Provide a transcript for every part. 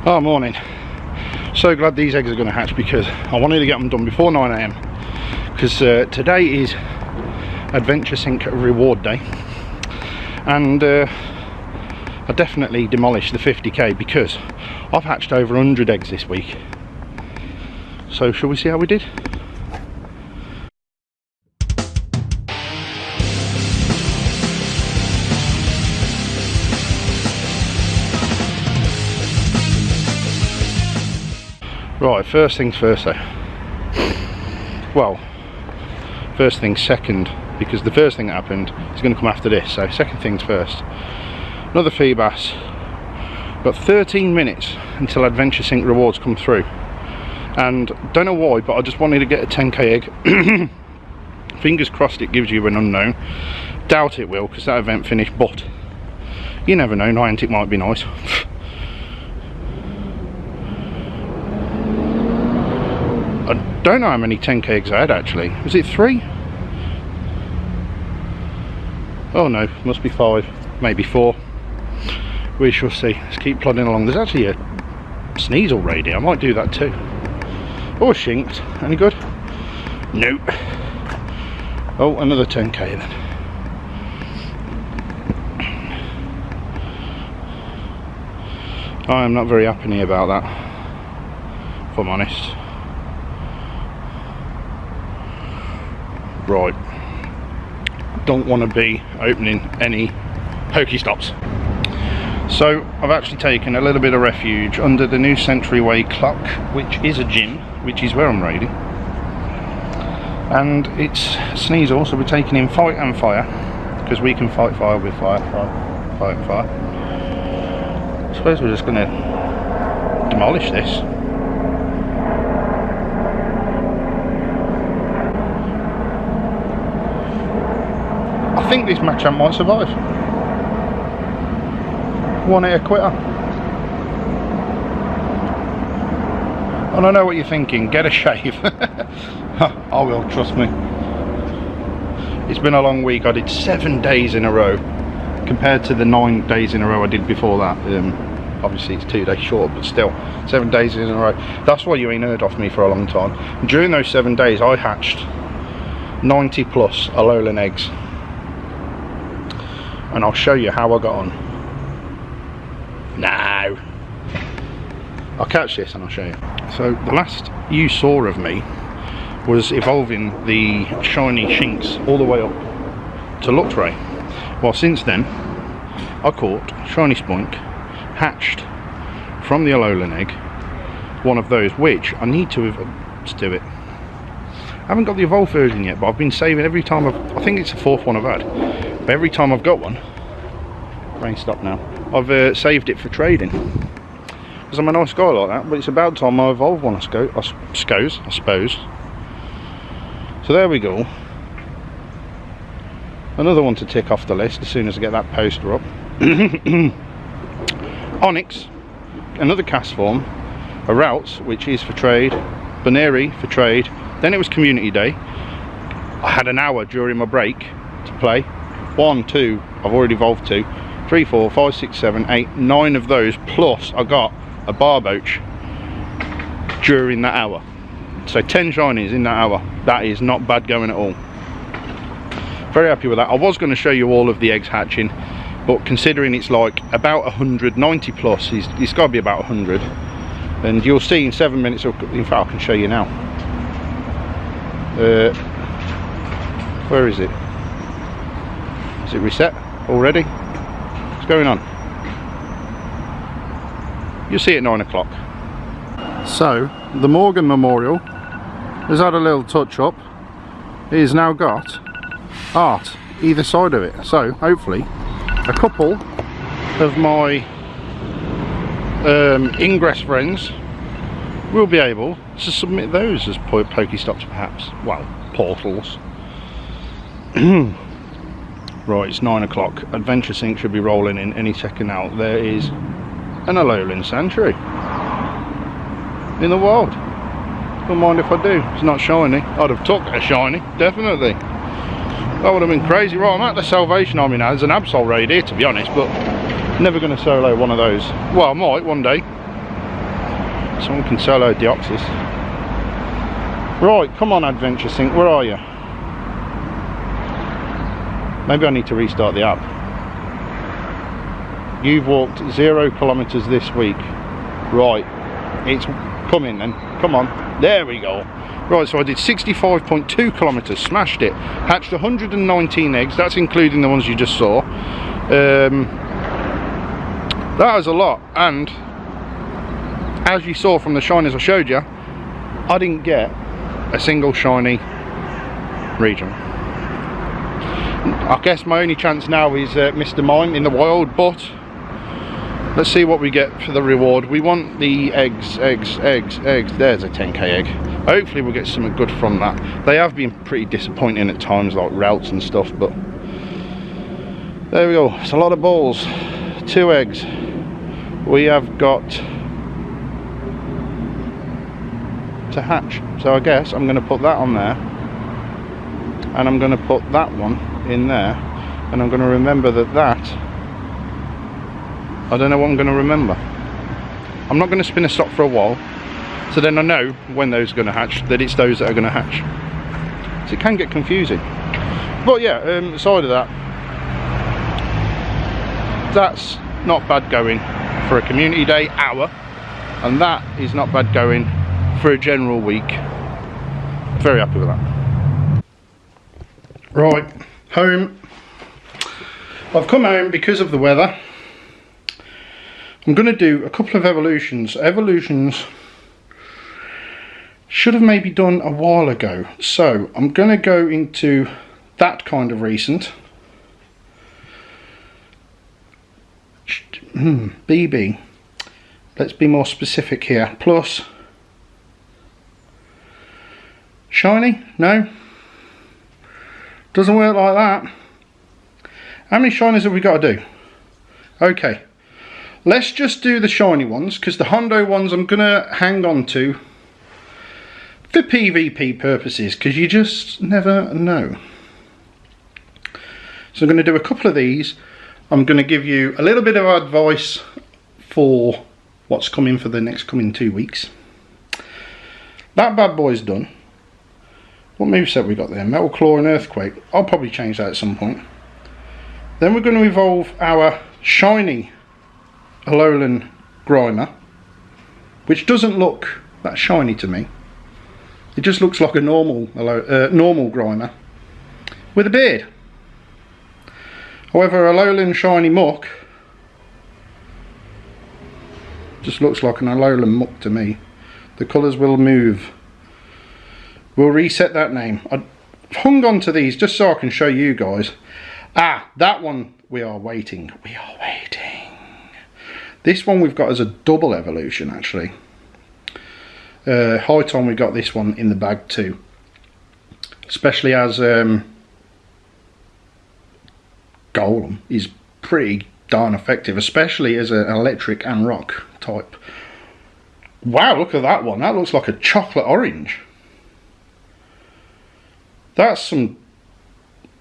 Oh, morning. So glad these eggs are going to hatch because I wanted to get them done before 9 AM because today is Adventure Sync reward day, and I definitely demolished the 50k because I've hatched over 100 eggs this week. So shall we see how we did? Right, first things first though. Well, first things second, because the first thing that happened is going to come after this, so second things first. Another fee bass. Got 13 minutes until Adventure Sync rewards come through. And don't know why, but I just wanted to get a 10k egg. Fingers crossed it gives you an unknown. Doubt it will, because that event finished, but you never know, Niantic might be nice. I don't know how many 10k eggs I had actually. Was it 3? Oh no, must be 5, maybe 4. We shall see. Let's keep plodding along. There's actually a sneeze already. I might do that too. Or shinked. Any good? Nope. Oh, another 10k then. I am not very happy about that, if I'm honest. Right, don't want to be opening any Pokestops. So I've actually taken a little bit of refuge under the new Century Way clock, which is a gym, which is where I'm raiding. And it's Sneasel, so we're taking in Fight and Fire, because we can fight fire with fire, fight and fire. I suppose we're just going to demolish this. I think this Machamp might survive. One hitter quitter. And I know what you're thinking, get a shave. I will, trust me. It's been a long week. I did 7 days in a row compared to the 9 days in a row I did before that. Obviously it's 2 days short, but still 7 days in a row. That's why you ain't heard off me for a long time. And during those 7 days I hatched 90 plus Alolan eggs. And I'll show you how I got on. No, I'll catch this and I'll show you. So the last you saw of me was evolving the shiny Shinx all the way up to Luxray. Well, since then I caught shiny Spoink, hatched from the Alolan egg, one of those, which I need to let's do it. I haven't got the evolved version yet, but I've been saving every time I think it's the 4th one I've had. But every time I've got one, rain stop now, I've saved it for trading. Because I'm a nice guy like that, but it's about time I evolve one, I suppose. So there we go. Another one to tick off the list as soon as I get that poster up. Onyx, another cast form, a Routes, which is for trade, Baneri for trade, then it was community day. I had an hour during my break to play. 1, 2, I've already evolved 2, 3, 4, 5, 6, 7, 8, 9 of those, plus I got a Barboach during that hour. So 10 shinies in that hour. That is not bad going at all. Very happy with that. I was going to show you all of the eggs hatching, but considering it's like about 190 plus, it's got to be about 100. And you'll see in 7 minutes, in fact I can show you now. Where is it? Is it reset already? What's going on? You'll see at 9 o'clock. So the Morgan Memorial has had a little touch up. It has now got art either side of it, so hopefully a couple of my Ingress friends will be able to submit those as Pokestops perhaps. Well, portals. Right, it's 9 o'clock. Adventure Sync should be rolling in any second now. There is an Alolan Sentry in the wild. Don't mind if I do. It's not shiny. I'd have took a shiny, definitely. That would have been crazy. Right, I'm at the Salvation Army now. There's an Absol raid here, to be honest, but never going to solo one of those. Well, I might one day. Someone can solo Deoxys. Right, come on Adventure Sync, where are you? Maybe I need to restart the app. You've walked 0 kilometers this week. Right, it's coming then. Come on, there we go. Right, so I did 65.2 kilometers, smashed it. Hatched 119 eggs, that's including the ones you just saw. That was a lot, and as you saw from the shinies I showed you, I didn't get a single shiny region. I guess my only chance now is Mr. Mime in the wild, but let's see what we get for the reward. We want the eggs. There's a 10k egg. Hopefully we'll get something good from that. They have been pretty disappointing at times, like routes and stuff, but there we go. It's a lot of balls. 2 eggs. We have got to hatch, so I guess I'm going to put that on there, and I'm going to put that one in there, and I'm going to remember that I don't know what I'm going to remember. I'm not going to spin a stock for a while, so then I know when those are going to hatch, that it's those that are going to hatch. So it can get confusing, but yeah, aside of that, that's not bad going for a community day hour, and that is not bad going for a general week. Very happy with that. Right, home. I've come home because of the weather. I'm going to do a couple of evolutions. Evolutions should have maybe done a while ago, so I'm going to go into that kind of recent. BB, let's be more specific here. Plus shiny? No, doesn't work like that. How many shinies have we got to do? Okay, let's just do the shiny ones, because the Hondo ones I'm gonna hang on to for PvP purposes, because you just never know. So I'm going to do a couple of these. I'm going to give you a little bit of advice for what's coming for the next coming 2 weeks. That bad boy's done. What moveset we got there? Metal Claw and Earthquake. I'll probably change that at some point. Then we're going to evolve our shiny Alolan Grimer, which doesn't look that shiny to me. It just looks like a normal Grimer with a beard. However, Alolan Shiny Muck just looks like an Alolan Muck to me. The colours will move. We'll reset that name. I hung on to these just so I can show you guys. Ah, that one we are waiting. We are waiting. This one we've got as a double evolution actually. High time we got this one in the bag too. Especially as Golem is pretty darn effective, especially as an electric and rock type. Wow, look at that one. That looks like a chocolate orange. That's some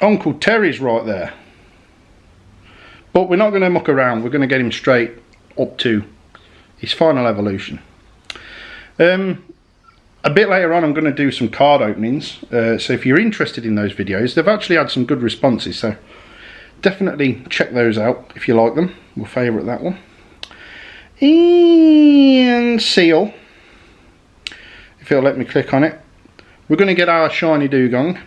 Uncle Terry's right there. But we're not going to muck around. We're going to get him straight up to his final evolution. A bit later on I'm going to do some card openings. So if you're interested in those videos, they've actually had some good responses. So definitely check those out if you like them. We'll favourite that one. And Seal, if it'll let me click on it. We're going to get our shiny Dugong.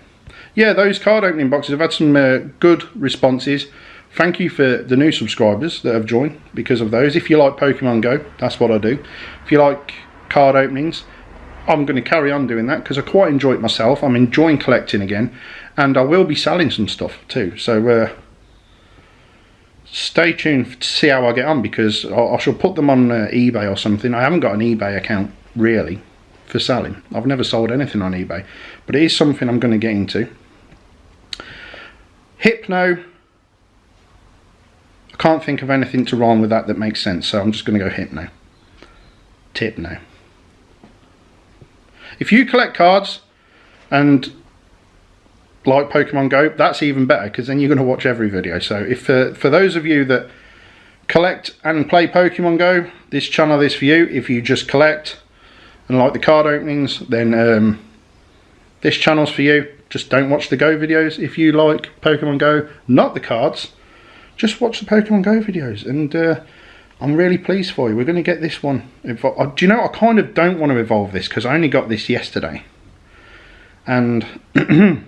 Yeah, those card opening boxes have had some good responses. Thank you for the new subscribers that have joined because of those. If you like Pokemon Go, that's what I do. If you like card openings, I'm going to carry on doing that because I quite enjoy it myself. I'm enjoying collecting again, and I will be selling some stuff too. So stay tuned to see how I get on, because I shall put them on eBay or something. I haven't got an eBay account really for selling. I've never sold anything on eBay, but it is something I'm going to get into. Hypno, I can't think of anything to rhyme with that makes sense, so I'm just going to go Hypno. Tipno. If you collect cards and like Pokemon Go, that's even better, because then you're going to watch every video. So if for those of you that collect and play Pokemon Go, this channel is for you. If you just collect and like the card openings, then this channel's for you. Just don't watch the Go videos. If you like Pokemon Go, not the cards, just watch the Pokemon Go videos. And I'm really pleased for you. We're going to get this one. Do you know, I kind of don't want to evolve this because I only got this yesterday. And it's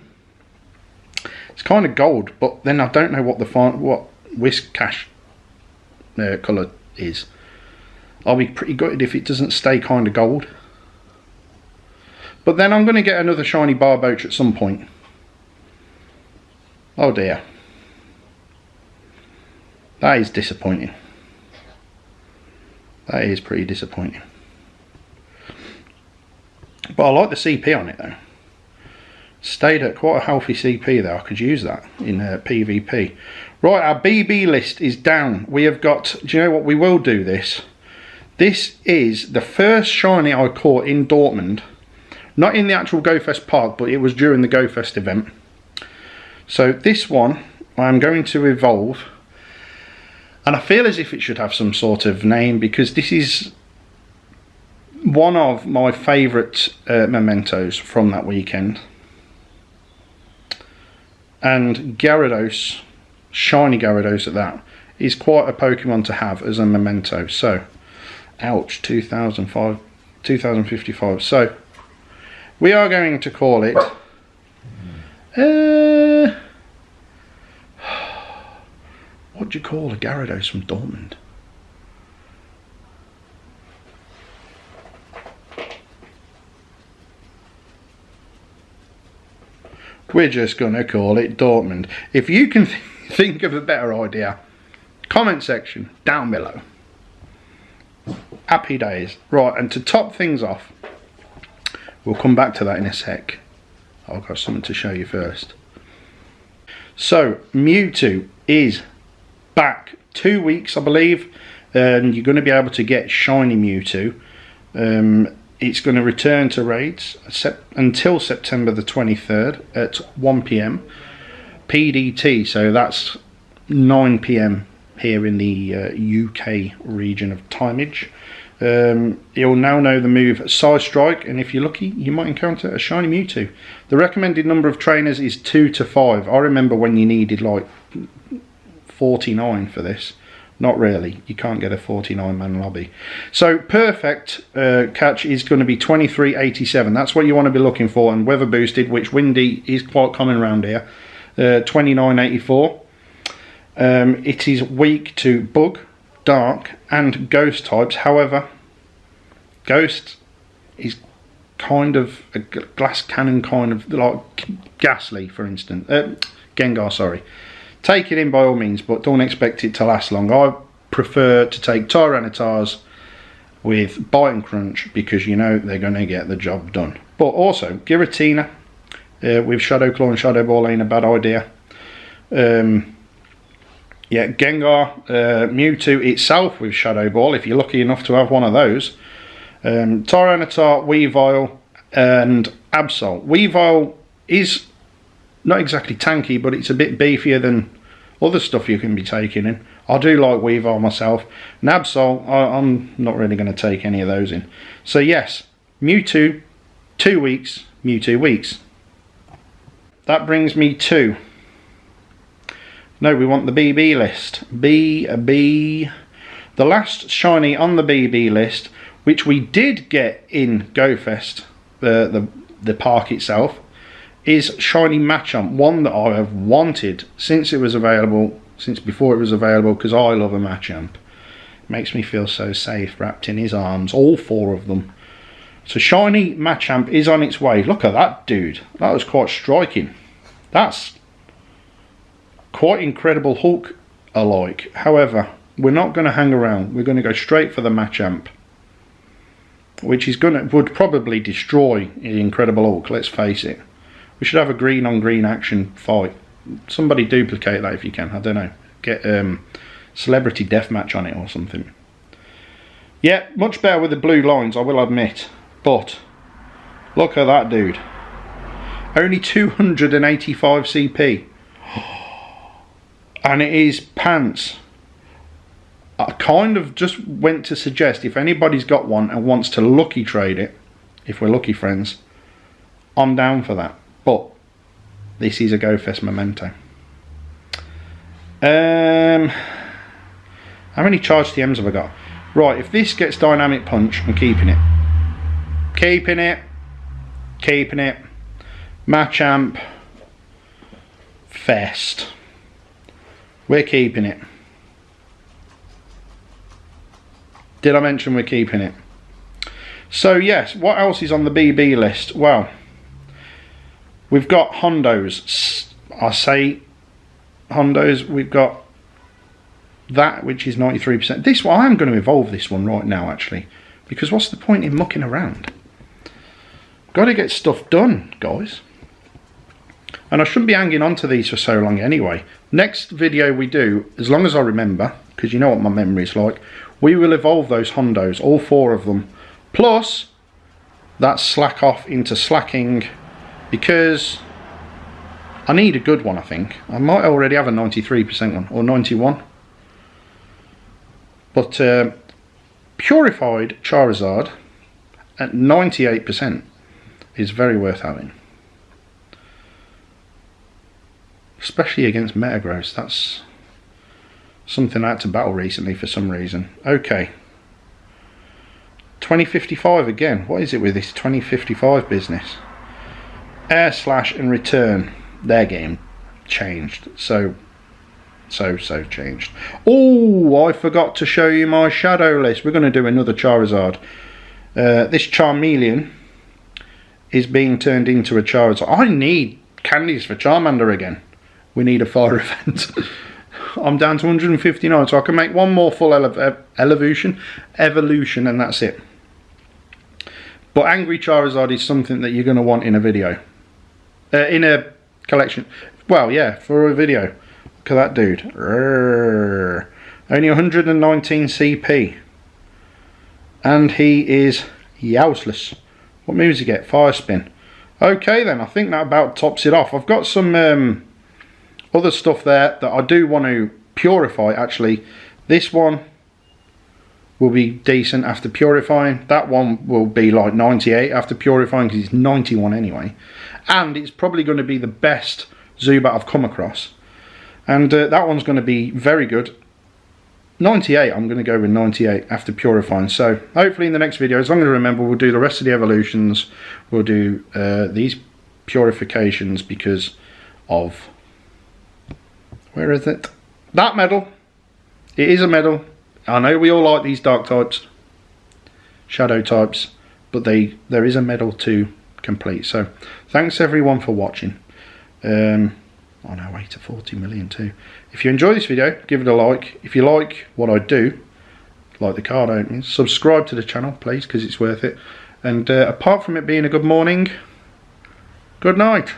kind of gold, but then I don't know what Whisk Cash colour is. I'll be pretty gutted if it doesn't stay kind of gold. But then I'm going to get another shiny Barboach at some point. Oh dear. That is disappointing. That is pretty disappointing. But I like the CP on it though. Stayed at quite a healthy CP there. I could use that in PvP. Right, our BB list is down. We have got, do you know what, we will do this. This is the first shiny I caught in Dortmund. Not in the actual GoFest park, but it was during the GoFest event. So this one I am going to evolve. And I feel as if it should have some sort of name, because this is one of my favourite mementos from that weekend. And Gyarados, shiny Gyarados at that, is quite a Pokemon to have as a memento. So, ouch, 2055. So, we are going to call it... what do you call a Gyarados from Dortmund? We're just going to call it Dortmund. If you can think of a better idea, comment section down below. Happy days. Right, and to top things off, we'll come back to that in a sec. I've got something to show you first. So, Mewtwo is back 2 weeks, I believe, and you're going to be able to get shiny Mewtwo. It's going to return to raids until September the 23rd at 1 PM PDT, so that's 9 PM here in the UK region of timeage. You'll now know the move Side Strike, and if you're lucky you might encounter a shiny Mewtwo. The recommended number of trainers is 2 to 5. I remember when you needed like 49 for this. Not really, you can't get a 49 man lobby. So perfect catch is going to be 2387. That's what you want to be looking for, and weather boosted, which windy is quite common around here, 2984. It is weak to bug, dark and ghost types. However, ghost is kind of a glass cannon, kind of like Ghastly, for instance. Gengar, sorry. Take it in by all means, but don't expect it to last long. I prefer to take Tyranitar's with Bite and Crunch, because you know they're going to get the job done. But also, Giratina with Shadow Claw and Shadow Ball ain't a bad idea. Yeah, Gengar, Mewtwo itself with Shadow Ball, if you're lucky enough to have one of those. Tyranitar, Weavile and Absol. Weavile is not exactly tanky, but it's a bit beefier than other stuff you can be taking in. I do like Weavile myself. And Absol, I'm not really going to take any of those in. So yes, Mewtwo, 2 weeks, Mewtwo weeks. That brings me to... No, we want the BB list. BB. The last shiny on the BB list, which we did get in GoFest, the park itself, is shiny Machamp, one that I have wanted since it was available, since before it was available, because I love a Machamp. It makes me feel so safe wrapped in his arms, all 4 of them. So shiny Machamp is on its way. Look at that dude, that was quite striking. That's quite incredible Hulk alike. However, we're not going to hang around, we're going to go straight for the Machamp, which is would probably destroy the Incredible Hulk, let's face it. We should have a green on green action fight. Somebody duplicate that if you can. I don't know. Get celebrity deathmatch on it or something. Yeah, much better with the blue lines, I will admit. But look at that dude. Only 285 CP. And it is pants. I kind of just went to suggest if anybody's got one and wants to lucky trade it, if we're lucky friends, I'm down for that. But this is a GoFest memento. How many charge TMs have I got? Right, if this gets dynamic punch, I'm keeping it. Keeping it. Keeping it. Machamp Fest. We're keeping it. Did I mention we're keeping it? So yes, what else is on the BB list? Well, we've got Hondos. I say Hondos. We've got that, which is 93%. This one, I am going to evolve this one right now, actually, because what's the point in mucking around? Got to get stuff done, guys. And I shouldn't be hanging on to these for so long anyway. Next video we do, as long as I remember, because you know what my memory is like, we will evolve those Hondos, all 4 of them. Plus, that's slack off into slacking, because I need a good one, I think. I might already have a 93% one, or 91. But Purified Charizard at 98% is very worth having. Especially against Metagross. That's something I had to battle recently for some reason. Okay. 2055 again. What is it with this 2055 business? Air Slash and Return. Their game changed. So changed. Oh, I forgot to show you my shadow list. We're going to do another Charizard. This Charmeleon is being turned into a Charizard. I need candies for Charmander again. We need a fire event. I'm down to 159, so I can make one more full evolution, and that's it. But Angry Charizard is something that you're going to want in a video. In a collection. Well, yeah, for a video. Look at that dude. Only 119 CP. And he is useless. What moves he get? Fire Spin. Okay then, I think that about tops it off. I've got some other stuff there that I do want to purify actually. This one will be decent after purifying. That one will be like 98 after purifying because it's 91 anyway. And it's probably going to be the best Zubat I've come across. And that one's going to be very good. 98, I'm going to go with 98 after purifying. So hopefully in the next video, as long as I remember, we'll do the rest of the evolutions. We'll do these purifications because of... Where is it? That medal. It is a medal. I know we all like these dark types, shadow types, but there is a medal to complete. So thanks everyone for watching. On our way to 40 million too. If you enjoy this video, give it a like. If you like what I do, like the card openings, subscribe to the channel please, because it's worth it. And apart from it being a good morning, good night.